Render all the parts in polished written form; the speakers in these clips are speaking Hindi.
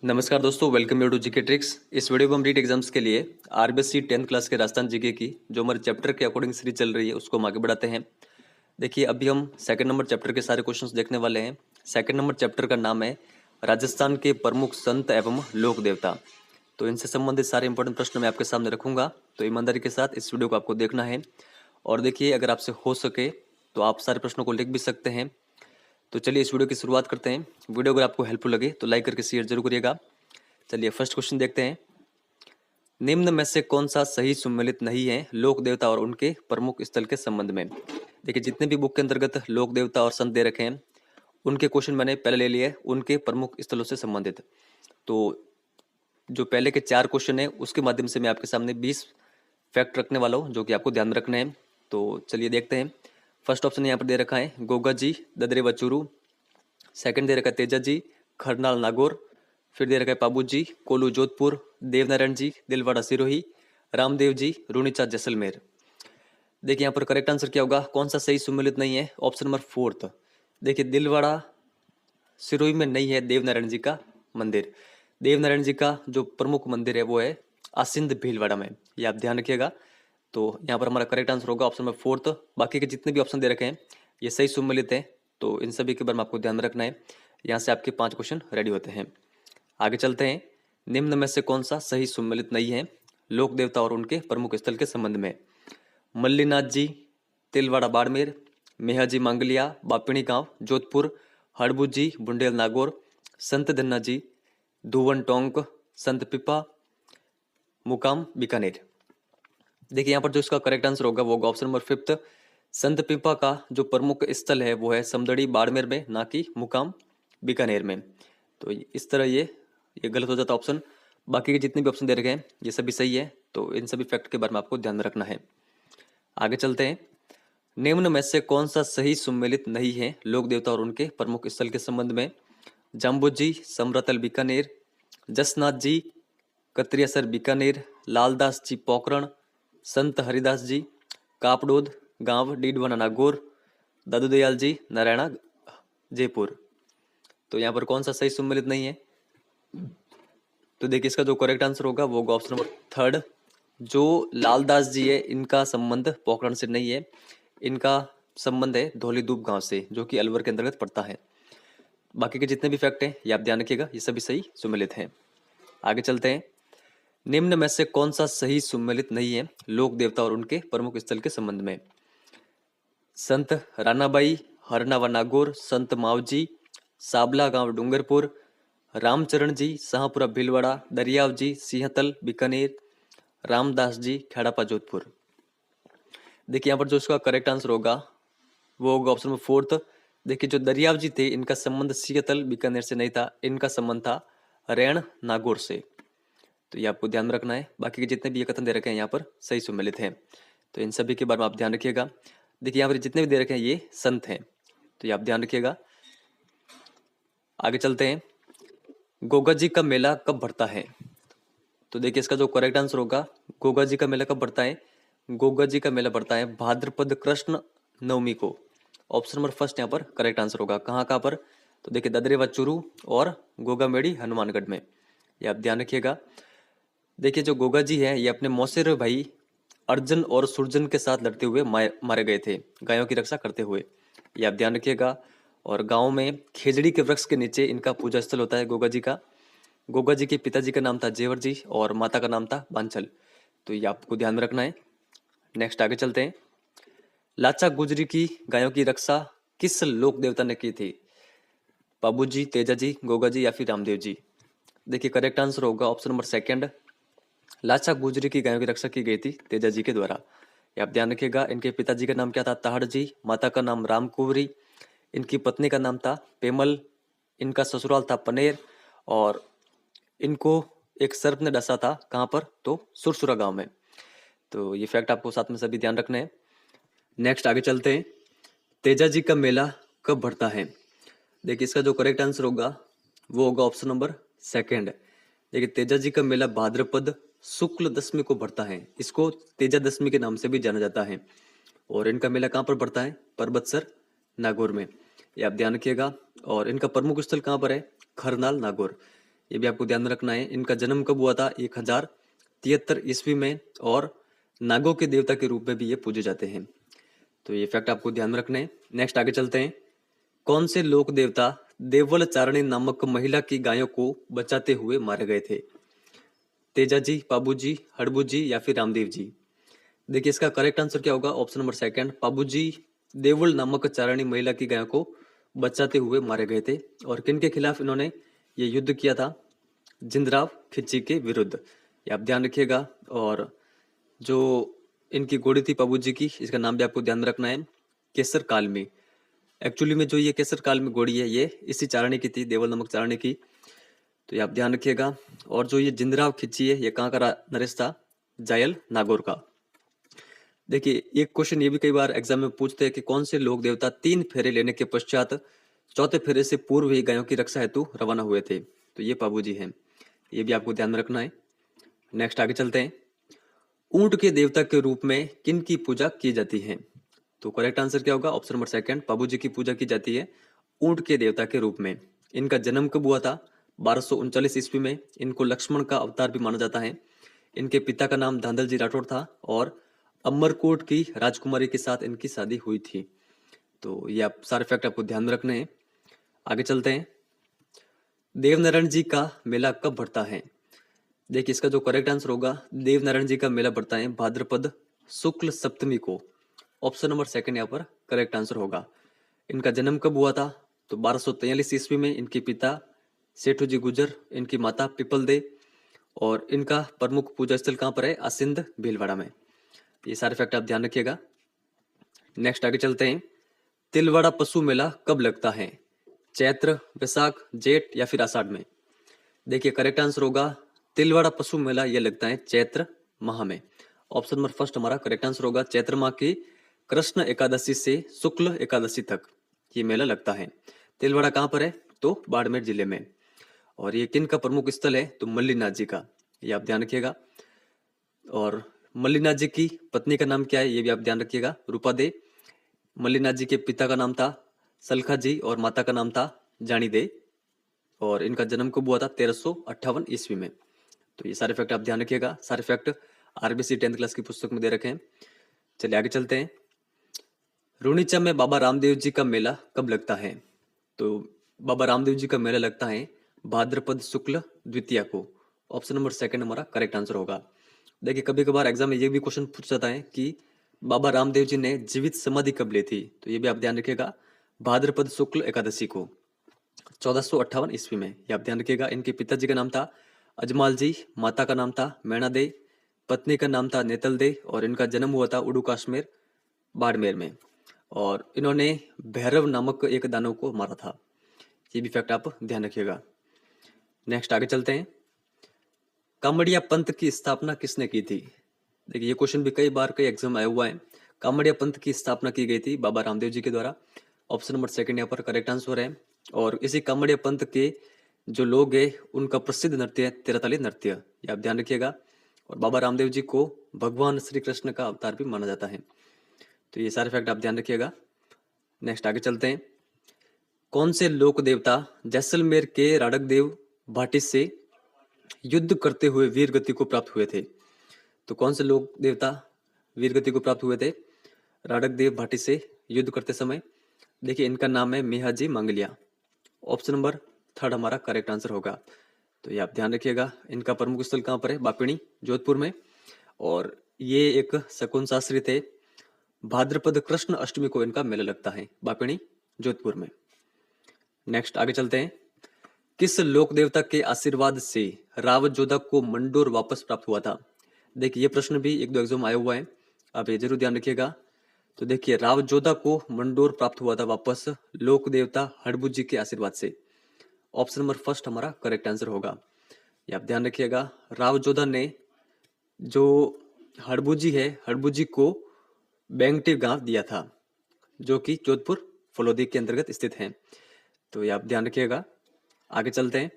नमस्कार दोस्तों, welcome you to GK tricks. इस वीडियो में हम रीट एग्जाम्स के लिए आरबीएससी 10th क्लास के राजस्थान जीके की जो हमारे चैप्टर के अकॉर्डिंग सीरीज चल रही है उसको हम आगे बढ़ाते हैं। देखिए, अभी हम सेकंड नंबर चैप्टर के सारे क्वेश्चंस देखने वाले हैं। सेकंड नंबर चैप्टर का नाम है राजस्थान के प्रमुख संत एवं लोक देवता। तो इनसे संबंधित सारे इंपॉर्टेंट प्रश्न मैं आपके सामने रखूंगा, तो ईमानदारी के साथ इस वीडियो को आपको देखना है। और देखिए, अगर आपसे हो सके तो आप सारे प्रश्नों को लिख भी सकते हैं। तो चलिए इस वीडियो की शुरुआत करते हैं। वीडियो अगर आपको हेल्पफुल लगे तो लाइक करके शेयर जरूर करिएगा। चलिए फर्स्ट क्वेश्चन देखते हैं। निम्न में से कौन सा सही सुमेलित नहीं है लोक देवता और उनके प्रमुख स्थल के संबंध में। देखिए, जितने भी बुक के अंतर्गत लोक देवता और संत दे रखे हैं उनके क्वेश्चन मैंने पहले ले लिए उनके प्रमुख स्थलों से संबंधित। तो जो पहले के 4 क्वेश्चन है उसके माध्यम से मैं आपके सामने 20 फैक्ट रखने वाला हूँ जो कि आपको ध्यान रखने हैं। तो चलिए देखते हैं। फर्स्ट ऑप्शन यहाँ पर दे रखा है गोगा जी ददरे वचूरू। सेकंड दे रखा है तेजा जी खरनाल नागौर। फिर दे रखा है पाबू जी कोलू जोधपुर, देवनारायण जी दिलवाड़ा सिरोही, रामदेव जी रूनीचा जैसलमेर। देखिए यहाँ पर करेक्ट आंसर क्या होगा, कौन सा सही सुमेलित नहीं है, ऑप्शन नंबर 4। देखिए, दिलवाड़ा सिरोही में नहीं है देवनारायण जी का मंदिर। देवनारायण जी का जो प्रमुख मंदिर है वो है आसिंद भीलवाड़ा में, ये आप ध्यान रखिएगा। तो यहाँ पर हमारा करेक्ट आंसर होगा ऑप्शन नंबर 4। बाकी के जितने भी ऑप्शन दे रखे हैं ये सही सुमेलित है, तो इन सभी के बारे में आपको ध्यान रखना है। यहाँ से आपके 5 क्वेश्चन रेडी होते हैं। आगे चलते हैं। निम्न में से कौन सा सही सुमेलित नहीं है लोक देवता और उनके प्रमुख स्थल के संबंध में। मल्लीनाथ जी तिलवाड़ा बाड़मेर, मेहाजी मांगलिया बापिणी गांव जोधपुर, हड़बू जी बुंडेल नागौर, संत धन्ना जी धुवन टोंक, संत पिपा मुकाम बीकानेर। देखिए, यहाँ पर जो इसका करेक्ट आंसर होगा वो होगा ऑप्शन नंबर 5। संत पिपा का जो प्रमुख स्थल है वो है समदड़ी बाड़मेर में, ना कि मुकाम बीकानेर में। तो इस तरह ये गलत हो जाता ऑप्शन। बाकी के जितने भी ऑप्शन दे रखे हैं ये सभी सही है, तो इन सभी फैक्ट के बारे में आपको ध्यान रखना है। आगे चलते हैं। निम्न में से कौन सा सही सुमेलित नहीं है लोक देवता और उनके प्रमुख स्थल के संबंध में। जाम्बू जी समरतल बीकानेर, जसनाथ जी कत्रियासर बीकानेर, लालदास जी पोकरण, संत हरिदास जी कापड़ोद गांव डीडवाना नागौर, दादू दयाल जी नारायणा जयपुर। तो यहाँ पर कौन सा सही सुमेलित नहीं है, तो देखिए इसका जो करेक्ट आंसर होगा वो होगा ऑप्शन नंबर 3। जो लालदास जी है इनका संबंध पोखरण से नहीं है, इनका संबंध है धौलीदूब गांव से जो कि अलवर के अंतर्गत पड़ता है। बाकी के जितने भी फैक्ट हैं ये आप ध्यान रखिएगा, ये सभी सही सुमेलित हैं। आगे चलते हैं। निम्न में से कौन सा सही सुमेलित नहीं है लोक देवता और उनके प्रमुख स्थल के संबंध में। संत रानाबाई हरनावा नागौर, संत मावजी साबला गांव डूंगरपुर, रामचरण जी शाहपुरा भीलवाड़ा, दरियाव जी सिंहतल बीकानेर, रामदास जी खेड़ापा जोधपुर। देखिए यहाँ पर जो इसका करेक्ट आंसर होगा वो होगा ऑप्शन नंबर 4। देखिए, जो दरियाव जी थे इनका संबंध सिंहतल बीकानेर से नहीं था, इनका संबंध था रैण नागौर से। तो ये आपको ध्यान रखना है। बाकी के जितने भी ये कथन दे रखे हैं यहाँ पर सही सुमेलित हैं, तो इन सभी के बारे में आप ध्यान रखिएगा। देखिए, यहाँ पर जितने भी दे रखे हैं ये संत हैं, तो ये आप ध्यान रखिएगा। आगे चलते हैं। गोगा जी का मेला कब भरता है। तो देखिए इसका जो करेक्ट आंसर होगा, गोगा जी का मेला कब भरता है। गोगा जी का मेला भरता है भाद्रपद कृष्ण नवमी को। ऑप्शन नंबर 1 यहाँ पर करेक्ट आंसर होगा। कहाँ कहाँ पर, तो देखिए ददरेवा चूरू और गोगामेड़ी हनुमानगढ़ में, ये आप ध्यान रखिएगा। देखिए, जो गोगा जी है ये अपने मौसेर भाई अर्जुन और सुरजन के साथ लड़ते हुए मारे गए थे, गायों की रक्षा करते हुए, ये आप ध्यान रखिएगा। और गांव में खेजड़ी के वृक्ष के नीचे इनका पूजा स्थल होता है गोगा जी का। गोगा जी के पिताजी का नाम था जेवर जी और माता का नाम था बांचल, तो ये आपको ध्यान में रखना है। नेक्स्ट आगे चलते हैं। लाचा गुजरी की गायों की रक्षा किस लोक देवता ने की थी। बाबू जी, तेजा जी, गोगा जी या फिर रामदेव जी। देखिए करेक्ट आंसर होगा ऑप्शन नंबर 2। लाचा गुजरी की गायों की रक्षा की गई थी तेजा जी के द्वारा, ये आप ध्यान रखिएगा। इनके पिताजी का नाम क्या था, ताहड़ जी, माता का नाम राम कुंवरी, इनकी पत्नी का नाम था पेमल, इनका ससुराल था पनेर, और इनको एक सर्प ने डसा था कहाँ पर, तो सुरसुरा गांव में। तो ये फैक्ट आपको साथ में सभी ध्यान रखने हैं। नेक्स्ट आगे चलते हैं। तेजा जी का मेला कब भरता है। देखिए इसका जो करेक्ट आंसर होगा वो होगा ऑप्शन नंबर 2। देखिए, तेजा जी का मेला भाद्रपद शुक्ल दशमी को भरता है, इसको तेजा दशमी के नाम से भी जाना जाता है। और इनका मेला कहाँ पर पड़ता है, परबतसर नागौर में, ये आप ध्यान रखिएगा। और इनका प्रमुख स्थल कहाँ पर है, खरनाल नागौर, ये भी आपको ध्यान में रखना है। इनका जन्म कब हुआ था? 1073 ईस्वी में, और नागों के देवता के रूप में भी ये पूजे जाते हैं। तो ये फैक्ट आपको ध्यान में रखने हैं। नेक्स्ट आगे चलते हैं। कौन से लोक देवता देवल चारणी नामक महिला की गायों को बचाते हुए मारे गए थे? तेजा जी, पाबू जी, हड़बू जी या फिर रामदेव जी? देखिए इसका करेक्ट आंसर क्या होगा? ऑप्शन नंबर सेकंड, पाबू जी देवल नामक चारणी महिला की गायों को बचाते हुए मारे गए थे। और किन के खिलाफ इन्होंने ये युद्ध किया था? जिंदराव खिच्ची के विरुद्ध। ये आप ध्यान रखिएगा। और जो इनकी घोड़ी थी पाबू जी की, इसका नाम भी आपको ध्यान रखना है, केसर कालमी। एक्चुअली में जो ये केसर कालमी घोड़ी है, ये इसी चारणी की थी, देवल नामक चारणी की। तो ये आप ध्यान रखिएगा। और जो ये जिंदराव खिच्ची है, ये कहाँ का नरेश था? जायल नागौर का। देखिए एक क्वेश्चन ये भी कई बार एग्जाम में पूछते हैं कि कौन से लोक देवता 3 फेरे लेने के पश्चात चौथे फेरे से पूर्व ही गायों की रक्षा हेतु रवाना हुए थे? तो ये पाबू जी हैं। ये भी आपको ध्यान में रखना है। नेक्स्ट आगे चलते हैं। ऊंट के देवता के रूप में किन की पूजा की जाती है? तो करेक्ट आंसर क्या होगा? ऑप्शन नंबर सेकंड, पाबू जी की पूजा की जाती है ऊंट के देवता के रूप में। इनका जन्म कब हुआ था? 1239 ईस्वी में। इनको लक्ष्मण का अवतार भी माना जाता है। इनके पिता का नाम धांधल जी राठौड़ था, और अमरकोट की राजकुमारी के साथ इनकी शादी हुई थी। तो ये आप सारे फैक्ट आपको ध्यान में रखने हैं। आगे चलते हैं। देवनारायण जी का मेला कब बढ़ता है? देखिए इसका जो करेक्ट आंसर होगा, देवनारायण जी का मेला बढ़ता है भाद्रपद शुक्ल सप्तमी को। ऑप्शन नंबर सेकंड यहाँ पर करेक्ट आंसर होगा। इनका जन्म कब हुआ था? तो 1243 ईस्वी में। इनके पिता सेठू जी गुजर, इनकी माता पिपल दे, और इनका प्रमुख पूजा स्थल कहाँ पर है? असिंध भीलवाड़ा में। ये सारे फैक्ट आप ध्यान रखिएगा। नेक्स्ट आगे चलते हैं। तिलवाड़ा पशु मेला कब लगता है? चैत्र, वैशाख, जेठ या फिर आषाढ़ में? देखिए करेक्ट आंसर होगा, तिलवाड़ा पशु मेला ये लगता है चैत्र माह में। ऑप्शन नंबर फर्स्ट हमारा करेक्ट आंसर होगा। चैत्र माह की कृष्ण एकादशी से शुक्ल एकादशी तक ये मेला लगता है। तिलवाड़ा कहाँ पर है? तो बाड़मेर जिले में। और ये किन का प्रमुख स्थल है? तो मल्लीनाथ जी का। ये आप ध्यान रखिएगा। और मल्लीनाथ जी की पत्नी का नाम क्या है? ये भी आप ध्यान रखिएगा, रूपा दे। मल्लीनाथ जी के पिता का नाम था सलखा जी, और माता का नाम था जानी दे। और इनका जन्म कब हुआ था? 1358 ईस्वी में। तो ये सारे फैक्ट आप ध्यान रखिएगा। सारे फैक्ट आरबीसी 10th क्लास की पुस्तक में दे रखे हैं। चलिए आगे चलते हैं। रुणीचा में बाबा रामदेव जी का मेला कब लगता है? तो बाबा रामदेव जी का मेला लगता है भाद्रपद शुक्ल द्वितीया को। ऑप्शन नंबर सेकंड हमारा करेक्ट आंसर होगा। देखिए कभी कभार एग्जाम में ये भी क्वेश्चन पूछ जाता है कि बाबा रामदेव जी ने जीवित समाधि कब ली थी? तो ये भी आप ध्यान रखिएगा, भाद्रपद शुक्ल एकादशी को 1458 ईस्वी में। ये आप ध्यान रखिएगा। इनके पिताजी का नाम था अजमाल जी, माता का नाम था मैणा दे, पत्नी का नाम था नेतल दे, और इनका जन्म हुआ था उड़ू कश्मीर बाड़मेर में। और इन्होंने भैरव नामक एक दानव को मारा था। ये भी फैक्ट आप ध्यान रखिएगा। नेक्स्ट आगे चलते हैं। कामड़िया पंथ की स्थापना किसने की थी? देखिए ये क्वेश्चन भी कई बार कई एग्जाम आया हुआ है। कामड़िया पंथ की स्थापना की गई थी बाबा रामदेव जी के द्वारा। ऑप्शन नंबर सेकंड यहाँ पर करेक्ट आंसर है। और इसी कामड़िया पंथ के जो लोग हैं उनका प्रसिद्ध नृत्य है तिरताली नृत्य। ये आप ध्यान रखिएगा। और बाबा रामदेव जी को भगवान श्री कृष्ण का अवतार भी माना जाता है। तो ये सारे फैक्ट आप ध्यान रखिएगा। नेक्स्ट आगे चलते हैं। कौन से लोक देवता जैसलमेर के राड़क देव भाटी से युद्ध करते हुए वीर गति को प्राप्त हुए थे? तो कौन से लोक देवता वीर गति को प्राप्त हुए थे राड़क देव भाटी से युद्ध करते समय? देखिए इनका नाम है मेहाजी मंगलिया। ऑप्शन नंबर थर्ड हमारा करेक्ट आंसर होगा। तो ये आप ध्यान रखिएगा। इनका प्रमुख स्थल कहाँ पर है? बापिणी जोधपुर में। और ये एक शकुन शास्त्री थे। भाद्रपद कृष्ण अष्टमी को इनका मेला लगता है बापिणी जोधपुर में। नेक्स्ट आगे चलते हैं। किस लोक देवता के आशीर्वाद से रावत जोधा को मंडोर वापस प्राप्त हुआ था? देखिए ये प्रश्न भी एक दो एग्जाम आया हुआ है, आप ये जरूर ध्यान रखिएगा। तो देखिए रावत जोधा को मंडोर प्राप्त हुआ था वापस लोक देवता हड़बू जी के आशीर्वाद से। ऑप्शन नंबर फर्स्ट हमारा करेक्ट आंसर होगा। ये आप ध्यान रखिएगा। रावत जोधा ने जो हड़बू जी है, हड़बू जी को बेंगटी गांव दिया था, जो कि जोधपुर फलोदी के अंतर्गत स्थित है। तो ये आप ध्यान रखिएगा। आगे चलते हैं।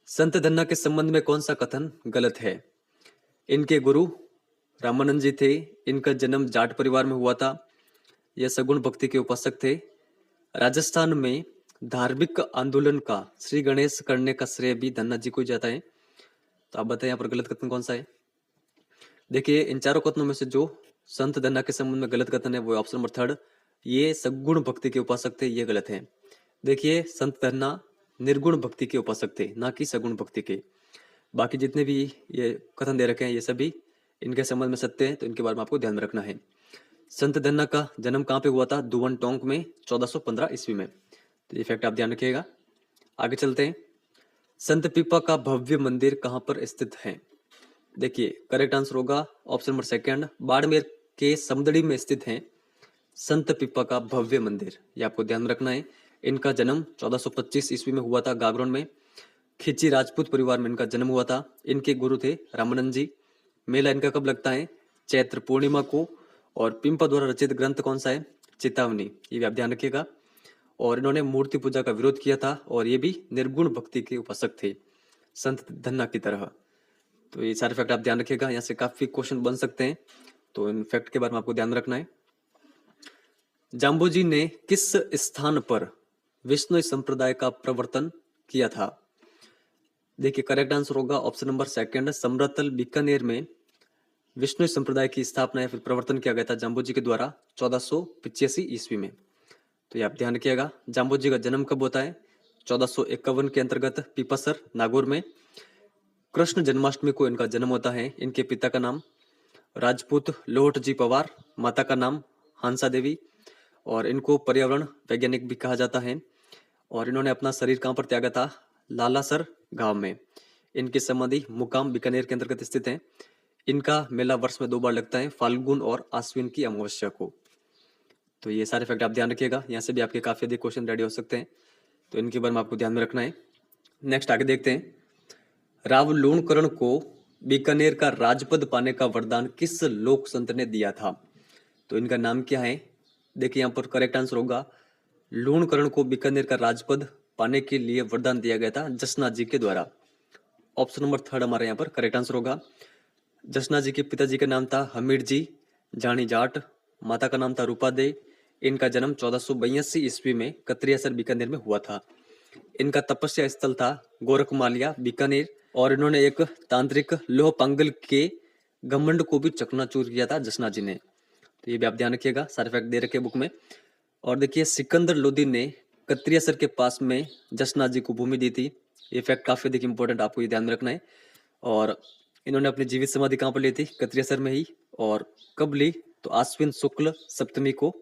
संत धन्ना के संबंध में कौन सा कथन गलत है? इनके गुरु रामानंद जी थे। इनका जन्म जाट परिवार में हुआ था। यह सगुण भक्ति के उपासक थे। राजस्थान में धार्मिक आंदोलन का श्री गणेश करने का श्रेय भी धन्ना जी को ही जाता है। तो आप बताएं यहाँ पर गलत कथन कौन सा है। देखिए इन चारों कथनों में से जो संत धन्ना के संबंध में गलत कथन है वो ऑप्शन नंबर थर्ड, ये सगुण भक्ति के उपासक थे, ये गलत है। देखिए संत धन्ना निर्गुण भक्ति के उपासक थे, ना कि सगुण भक्ति के। बाकी जितने भी ये कथन दे रखे हैं ये सभी इनके संबंध में सत्य है, तो इनके बारे में आपको ध्यान में रखना है। संत धन्ना का जन्म कहाँ पे हुआ था? दुवन टोंक में 1415 ईस्वी में। तो ये फैक्ट आप ध्यान रखिएगा। आगे चलते हैं। संत पीपा का भव्य मंदिर कहाँ पर स्थित है? देखिए करेक्ट आंसर होगा ऑप्शन नंबर सेकंड, बाड़मेर के समदड़ी में स्थित है संत पीपा का भव्य मंदिर, ये आपको ध्यान रखना है। इनका जन्म 1425 ईस्वी में हुआ था गागरोन में। खिची राजपूत परिवार में इनका जन्म हुआ था। इनके गुरु थे रामानंद जी। मेला इनका कब लगता है? चैत्र पूर्णिमा को। और पिंपा द्वारा रचित ग्रंथ कौन सा है? चेतावनी, ये भी आप ध्यान रखिएगा। और इन्होंने मूर्ति पूजा का विरोध किया था और ये भी निर्गुण भक्ति के उपासक थे संत धन्ना की तरह। तो ये सारे फैक्ट आप ध्यान रखिएगा, यहाँ से काफी क्वेश्चन बन सकते हैं, तो इन फैक्ट के बारे में आपको ध्यान रखना है। जाम्बोजी ने किस स्थान पर विष्णु संप्रदाय का प्रवर्तन किया था? देखिए करेक्ट आंसर होगा ऑप्शन नंबर सेकंड, समरतल बीकानेर में विष्णु संप्रदाय की स्थापना या फिर प्रवर्तन किया गया था जाम्बोजी के द्वारा 1485 ईस्वी में। तो ये आप ध्यान रखिएगा। जाम्बोजी का जन्म कब होता है? 1451 के अंतर्गत पीपसर नागौर में। कृष्ण जन्माष्टमी को इनका जन्म होता है। इनके पिता का नाम राजपूत लोहट जी पवार, माता का नाम हंसा देवी, और इनको पर्यावरण वैज्ञानिक भी कहा जाता है। और इन्होंने अपना शरीर कहाँ पर त्यागा था? लालासर गांव में। इनकी समाधि मुकाम बीकानेर के अंतर्गत स्थित है। इनका मेला वर्ष में 2 बार लगता है, फाल्गुन और आश्विन की अमावस्या को। तो ये सारे फैक्ट आप ध्यान रखिएगा, यहाँ से भी आपके काफी अधिक क्वेश्चन रेडी हो सकते हैं, तो इनके बारे में आपको ध्यान में रखना है। नेक्स्ट आगे देखते हैं। रावलूणकरण को बीकानेर का राजपद पाने का वरदान किस लोक संत ने दिया था? तो इनका नाम क्या है? देखिए यहाँ पर करेक्ट आंसर होगा लूणकरण को बीकानेर का राजपद पाने के लिए वरदान दिया गया था जसना जी के द्वारा। ऑप्शन नंबर थर्ड हमारे यहाँ पर करेक्ट आंसर होगा। जसना जी के पिताजी का नाम था हमीर जी जानी जाट, माता का नाम था रूपा दे। इनका जन्म 1482 ईस्वी में कत्रियासर बीकानेर में हुआ था। इनका तपस्या स्थल था गोरखमालिया बीकानेर, और इन्होंने एक तांत्रिक लोह पांगल के घमंड को भी चकनाचूर किया था जसना जी ने। तो ये भी आप ध्यान रखिएगा, सारे फैक्ट दे रखे बुक में। और देखिए सिकंदर लोदी ने कत्रियासर के पास में जसना जी को भूमि दी थी। ये फैक्ट काफी अधिक इंपॉर्टेंट, आपको ये ध्यान में रखना है। और इन्होंने अपनी जीवित समाधि कहाँ पर ली थी? कत्रियासर में ही। और कब ली? तो आश्विन शुक्ल सप्तमी को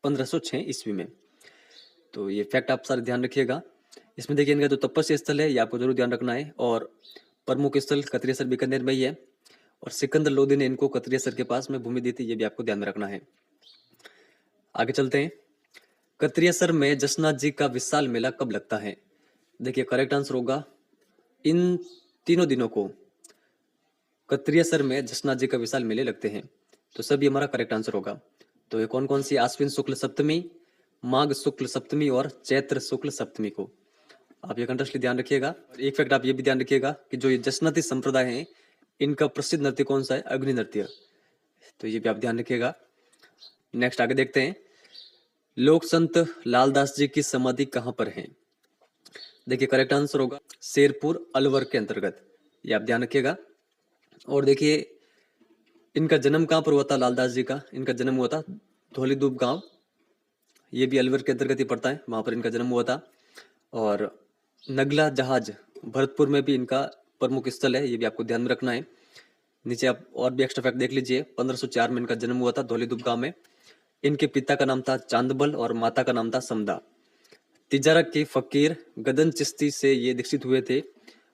1506 ईस्वी में। तो ये फैक्ट आप सारे ध्यान रखिएगा। इसमें देखिए इनका जो तपस्या स्थल है ये आपको जरूर ध्यान रखना है, और प्रमुख स्थल कत्रियासर बीकानेर में ही है। और सिकंदर लोदी ने इनको कत्रियासर के पास में भूमि दी थी, ये भी आपको ध्यान में रखना है। आगे चलते हैं। कत्रियासर में जसनाथ जी का विशाल मेला कब लगता है? देखिए करेक्ट आंसर होगा इन तीनों दिनों को कत्रियासर में जसनाथ जी का विशाल मेले लगते हैं। तो सभी हमारा करेक्ट आंसर होगा। तो ये कौन कौन सी? आश्विन शुक्ल सप्तमी, माघ शुक्ल सप्तमी और चैत्र शुक्ल सप्तमी को। आप ये कंटेस्टली ध्यान रखिएगा। एक फैक्ट आप ये भी ध्यान रखिएगा कि जो ये जसनाती संप्रदाय है इनका प्रसिद्ध नृत्य कौन सा है? अग्नि नृत्य। तो ये भी आप ध्यान रखिएगा। नेक्स्ट आगे देखते हैं। लोक संत लालदास जी की समाधि कहां पर है? देखिए करेक्ट आंसर होगा शेरपुर अलवर के अंतर्गत, ये आप ध्यान रखिएगा। और देखिए इनका जन्म कहां पर हुआ था? लालदास जी का इनका जन्म हुआ था धौलीदूब गांव, ये भी अलवर के अंतर्गत ही पड़ता है, वहां पर इनका जन्म हुआ था। और नगला जहाज भरतपुर में भी इनका प्रमुख स्थल है, ये भी आपको ध्यान में रखना है। नीचे आप और भी एक्स्ट्रा फैक्ट देख लीजिए। 1504 में इनका जन्म हुआ था धौलीदूब गांव में। इनके पिता का नाम था चांदबल और माता का नाम था समदा। तिजारत के फकीर गदन चिश्ती से ये दीक्षित हुए थे।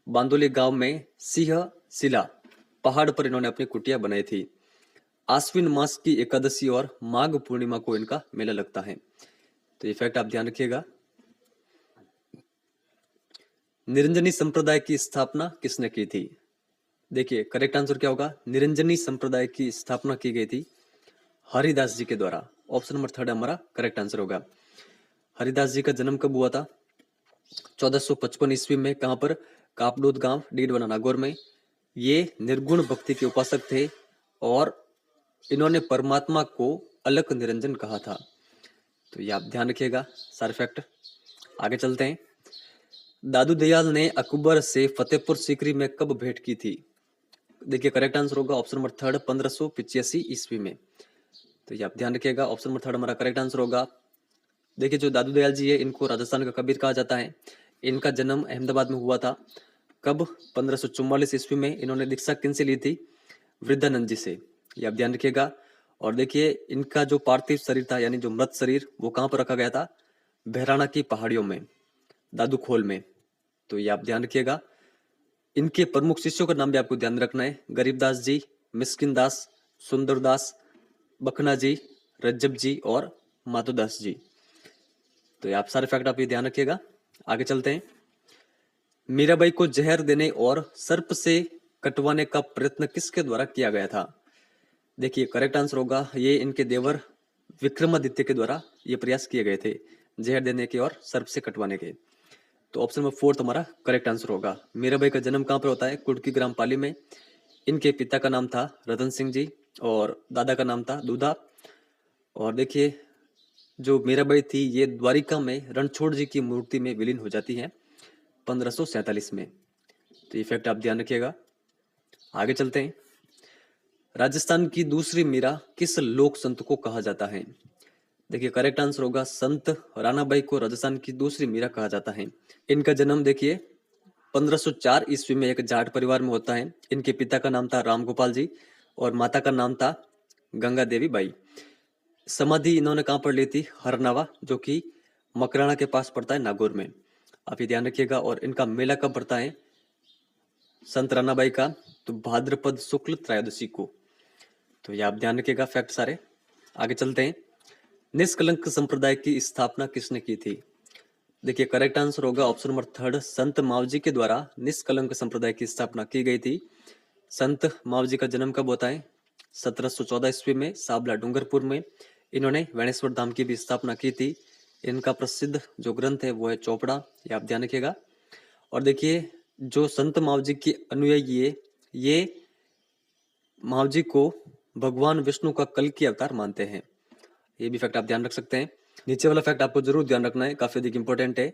बांदोली गांव में सिंह शिला पहाड़ पर इन्होंने अपनी कुटिया बनाई थी। आश्विन मास की एकादशी और माघ पूर्णिमा को इनका मेला लगता है। तो ये फैक्ट आप ध्यान रखिएगा। निरंजनी संप्रदाय की स्थापना किसने की थी? देखिए करेक्ट आंसर क्या होगा? निरंजनी संप्रदाय की स्थापना की गई थी हरिदास जी के द्वारा। ऑप्शन नंबर थर्ड हमारा करेक्ट आंसर होगा। हरिदास जी का जन्म कब हुआ था? 1455 ईस्वी में। कहां पर? कापडूद गांव डीडवाना नागौर में। ये निर्गुण भक्ति के उपासक थे और इन्होंने परमात्मा को अलख निरंजन कहा था। तो ये आप ध्यान रखिएगा सारे फैक्ट। आगे चलते हैं। दादू दयाल ने अकबर से फतेहपुर सीकरी में कब भेंट की थी? देखिए करेक्ट आंसर होगा ऑप्शन नंबर थर्ड 1585 ईस्वी में। तो ये आप ध्यान रखिएगा, ऑप्शन नंबर थर्ड हमारा करेक्ट आंसर होगा। देखिए जो दादू दयाल जी है इनको राजस्थान का कबीर कहा जाता है। इनका जन्म अहमदाबाद में हुआ था। कब? 1544 ईस्वी में। इन्होंने दीक्षा किनसे ली थी? वृद्धानंद जी से। ये आप ध्यान रखिएगा। और देखिए इनका जो पार्थिव शरीर था यानी जो मृत शरीर वो कहाँ पर रखा गया था? बहराना की पहाड़ियों में, दादू खोल में। तो ये आप ध्यान रखिएगा। इनके प्रमुख शिष्यों का नाम भी आपको ध्यान रखना है। गरीबदास जी, मिस्किन दास, सुंदरदास, बखना जी, रज्जब जी और माधोदास जी। तो ये आप सारे फैक्ट आप ये ध्यान रखिएगा। आगे चलते हैं। मीराबाई को जहर देने और सर्प से कटवाने का प्रयत्न किसके द्वारा किया गया था? देखिए करेक्ट आंसर होगा ये इनके देवर विक्रमादित्य के द्वारा ये प्रयास किए गए थे, जहर देने के और सर्प से कटवाने के। तो ऑप्शन नंबर फोर्थ हमारा करेक्ट आंसर होगा। मीराबाई का जन्म कहाँ पर होता है? कुटकी ग्राम पाली में। इनके पिता का नाम था रतन सिंह जी और दादा का नाम था दूधा। और देखिए जो मीराबाई थी ये द्वारिका में रणछोड़ जी की मूर्ति में विलीन हो जाती है 1547 में। तो ये फैक्ट आप ध्यान रखिएगा। आगे चलते हैं। राजस्थान की दूसरी मीरा किस लोक संत को कहा जाता है? देखिए करेक्ट आंसर होगा संत राणाबाई को राजस्थान की दूसरी मीरा कहा जाता है। इनका जन्म देखिए 1504 ईस्वी में एक जाट परिवार में होता है। इनके पिता का नाम था राम गोपाल जी और माता का नाम था गंगा देवी बाई। समाधि इन्होंने कहाँ पर ली थी? हरनावा, जो कि मकराना के पास पड़ता है नागौर में। आप ये ध्यान रखिएगा। और इनका मेला कब पड़ता है संत राणाबाई का? तो भाद्रपद शुक्ल त्रयोदशी को। तो ये आप ध्यान रखिएगा फैक्ट सारे। आगे चलते हैं। निष्कलंक संप्रदाय की स्थापना किसने की थी? देखिए करेक्ट आंसर होगा ऑप्शन नंबर थर्ड संत मावजी के द्वारा निष्कलंक संप्रदाय की स्थापना की गई थी। संत मावजी का जन्म कब होता है? 1714 ईस्वी में साबला डूंगरपुर में। इन्होंने वेणेश्वर धाम की भी स्थापना की थी। इनका प्रसिद्ध जो ग्रंथ है वो है चौपड़ा। ये आप ध्यान रखिएगा। और देखिए जो संत मावजी के अनुयायी है ये मावजी को भगवान विष्णु का कल की अवतार मानते हैं। ये भी फैक्ट आप ध्यान रख सकते हैं। नीचे वाला फैक्ट आपको जरूर ध्यान रखना है, काफी अधिक इंपॉर्टेंट है।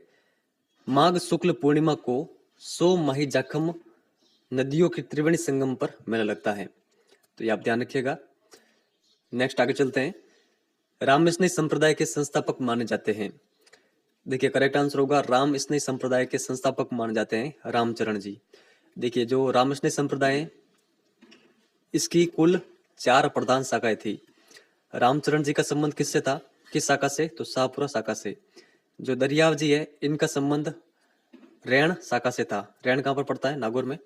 माघ शुक्ल पूर्णिमा को 100 माही जाखम नदियों के त्रिवेणी संगम पर मेला लगता है। तो ये आप ध्यान रखिएगा। नेक्स्ट आगे चलते हैं। राम स्नेह संप्रदाय के संस्थापक माने जाते हैं। देखिए करेक्ट आंसर होगा राम स्नेह संप्रदाय के संस्थापक माने जाते हैं रामचरण जी। देखिए जो राम स्नेह संप्रदाय है इसकी कुल 4 प्रधान शाखाएं थी। रामचरण जी का संबंध किससे था? किस शाखा से? तो शाहपुरा शाखा से। जो दरियाव जी है इनका संबंध रैण शाखा से था। रैण कहाँ पर पड़ता है? नागौर में।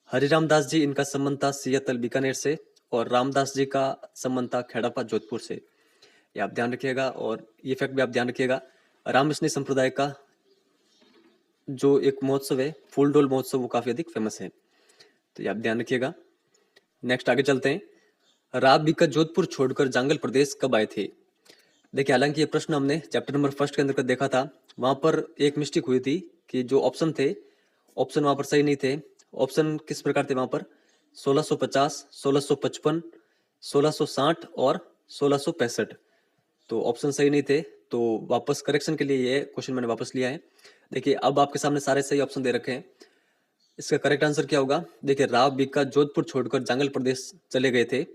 हरिराम दास जी इनका संबंध था सियातल बीकानेर से। और रामदास जी का संबंध था खेड़ापा जोधपुर से। ये आप ध्यान रखिएगा। और ये फैक्ट भी आप ध्यान रखिएगा। रामस्नेह संप्रदाय का जो एक महोत्सव है फूल डोल महोत्सव वो काफी अधिक फेमस है। तो ये आप ध्यान रखिएगा। नेक्स्ट आगे चलते हैं। राव बिका जोधपुर छोड़कर जांगल प्रदेश कब आए थे? देखिए हालांकि ये प्रश्न हमने चैप्टर नंबर फर्स्ट के अंदर देखा था। वहां पर एक मिस्टेक हुई थी कि जो ऑप्शन थे ऑप्शन वहां पर सही नहीं थे। ऑप्शन किस प्रकार थे वहां पर? 1650, 1655, 1660 और 1665। तो ऑप्शन सही नहीं थे। तो वापस करेक्शन के लिए ये क्वेश्चन मैंने वापस लिया है। देखिए अब आपके सामने सारे सही ऑप्शन दे रखे हैं। इसका करेक्ट आंसर क्या होगा? देखिए राव बिका जोधपुर छोड़कर जांगल प्रदेश चले गए थे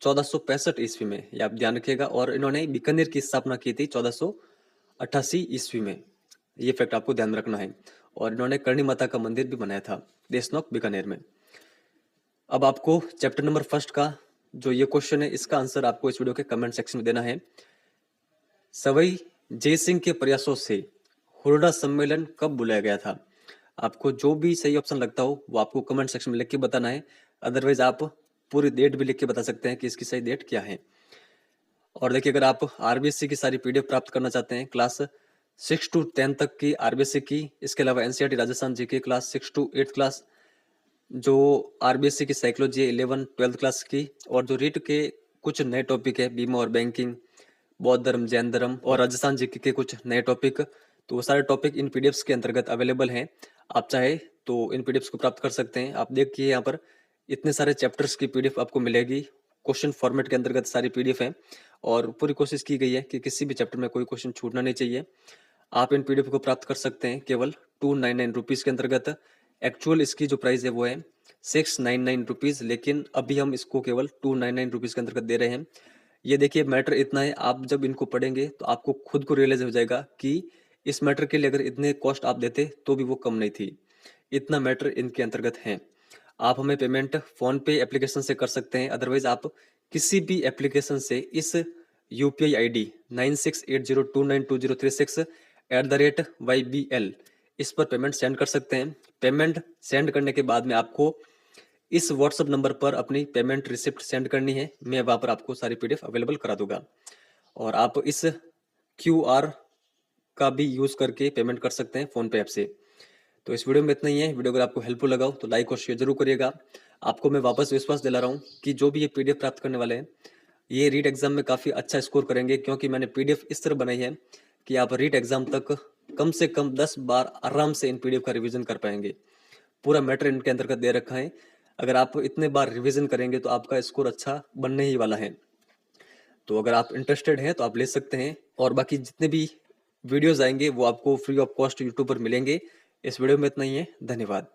1465 ईस्वी में। ये आप ध्यान रखिएगा। और इन्होंने बीकानेर की स्थापना की थी 1488 ईस्वी में। ये फैक्ट आपको ध्यान रखना है। और इन्होंने करणी माता का मंदिर भी बनाया था देशनोक बीकानेर में। अब आपको चैप्टर नंबर फर्स्ट का जो ये क्वेश्चन है इसका आंसर आपको इस वीडियो के कमेंट सेक्शन में देना है। सवई जयसिंह के प्रयासों से हुरडा सम्मेलन कब बुलाया गया था? आपको जो भी सही ऑप्शन लगता हो वो आपको कमेंट सेक्शन में लिख के बताना है। अदरवाइज आप पूरी डेट भी लिख के बता सकते हैं कि इसकी सही डेट क्या है। और देखिए अगर आप आरबीएससी की सारी पीडीएफ प्राप्त करना चाहते हैं क्लास 6 to 10 तक की आरबीएससी की, इसके अलावा एनसीईआरटी राजस्थान जी की क्लास 6 to 8 क्लास, जो आरबीएससी की साइकोलॉजी 11 12 क्लास की, और जो रीट के कुछ नए टॉपिक है बीमा और बैंकिंग, बौद्ध धर्म, जैन धर्म और राजस्थान जीके के कुछ नए टॉपिक, तो वो सारे टॉपिक इन पीडीएफ्स के अंतर्गत अवेलेबल हैं। आप चाहे तो इन पीडीएफ्स को प्राप्त कर सकते हैं। आप देखिए यहाँ पर इतने सारे चैप्टर्स की पीडीएफ आपको मिलेगी। क्वेश्चन फॉर्मेट के अंतर्गत सारी पीडीएफ है और पूरी कोशिश की गई है कि किसी भी चैप्टर में कोई क्वेश्चन छूटना नहीं चाहिए। आप इन पीडीएफ को प्राप्त कर सकते हैं केवल 299 रुपीज़ के अंतर्गत। एक्चुअल इसकी जो प्राइस है वो है 699 रुपीज़, लेकिन अभी हम इसको केवल 299 रुपीज़ के अंतर्गत दे रहे हैं। ये देखिए मैटर इतना है, आप जब इनको पढ़ेंगे तो आपको खुद को रियलाइज हो जाएगा कि इस मैटर के लिए अगर इतने कॉस्ट आप देते तो भी वो कम नहीं थी। इतना मैटर इनके अंतर्गत है। आप हमें पेमेंट फोन पे एप्लीकेशन से कर सकते हैं, अदरवाइज आप किसी भी एप्लीकेशन से इस यूपीआई आईडी 9680292036 इस पर पेमेंट सेंड कर सकते हैं। पेमेंट सेंड करने के बाद में आपको इस व्हाट्सएप नंबर पर अपनी पेमेंट रिसिप्ट सेंड करनी है। मैं वहां पर आपको सारी पीडीएफ अवेलेबल करा दूंगा और आप इस क्यूआर का भी यूज करके पेमेंट कर सकते हैं फोन पे ऐप से। तो इस वीडियो में इतना ही है। वीडियो अगर आपको हेल्पफुल लगा हो तो लाइक और शेयर जरूर करिएगा। आपको मैं वापस विश्वास दिला रहा हूँ कि जो भी ये पीडीएफ प्राप्त करने वाले हैं ये रीट एग्जाम में काफ़ी अच्छा स्कोर करेंगे, क्योंकि मैंने पीडीएफ इस तरह बनाई है कि आप रीट एग्जाम तक कम से कम 10 बार आराम से इन पीडीएफ का रिवीजन कर पाएंगे। पूरा मैटर इनके अंतर्गत दे रखा है। अगर आप इतने बार रिवीजन करेंगे तो आपका स्कोर अच्छा बनने ही वाला है। तो अगर आप इंटरेस्टेड हैं तो आप ले सकते हैं, और बाकी जितने भी वीडियोस आएंगे वो आपको फ्री ऑफ कॉस्ट यूट्यूब पर मिलेंगे। इस वीडियो में इतना ही है। धन्यवाद।